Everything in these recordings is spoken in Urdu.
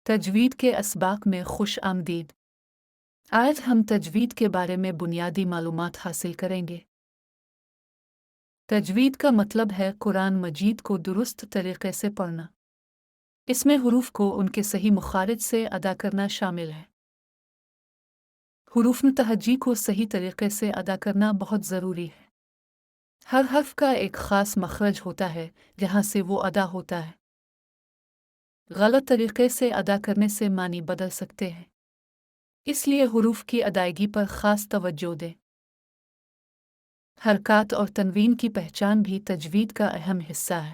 تجوید کے اسباق میں خوش آمدید۔ آج ہم تجوید کے بارے میں بنیادی معلومات حاصل کریں گے۔ تجوید کا مطلب ہے قرآن مجید کو درست طریقے سے پڑھنا۔ اس میں حروف کو ان کے صحیح مخارج سے ادا کرنا شامل ہے۔ حروف متحجی کو صحیح طریقے سے ادا کرنا بہت ضروری ہے۔ ہر حرف کا ایک خاص مخرج ہوتا ہے جہاں سے وہ ادا ہوتا ہے۔ غلط طریقے سے ادا کرنے سے معنی بدل سکتے ہیں، اس لیے حروف کی ادائیگی پر خاص توجہ دیں۔ حرکات اور تنوین کی پہچان بھی تجوید کا اہم حصہ ہے۔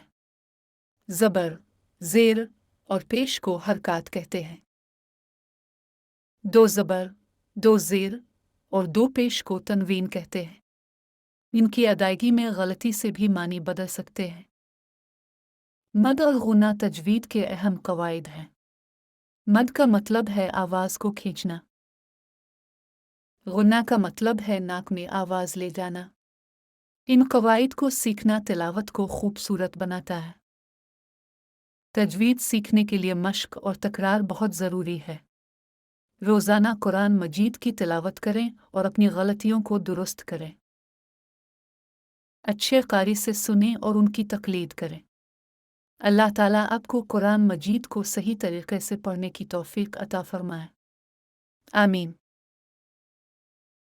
زبر، زیر اور پیش کو حرکات کہتے ہیں۔ دو زبر، دو زیر اور دو پیش کو تنوین کہتے ہیں۔ ان کی ادائیگی میں غلطی سے بھی معنی بدل سکتے ہیں۔ مد اور غنہ تجوید کے اہم قواعد ہیں۔ مد کا مطلب ہے آواز کو کھینچنا۔ غنہ کا مطلب ہے ناک میں آواز لے جانا۔ ان قواعد کو سیکھنا تلاوت کو خوبصورت بناتا ہے۔ تجوید سیکھنے کے لیے مشق اور تکرار بہت ضروری ہے۔ روزانہ قرآن مجید کی تلاوت کریں اور اپنی غلطیوں کو درست کریں۔ اچھے قاری سے سنیں اور ان کی تقلید کریں۔ اللہ تعالیٰ آپ کو قرآن مجید کو صحیح طریقے سے پڑھنے کی توفیق عطا فرمائے۔ آمین۔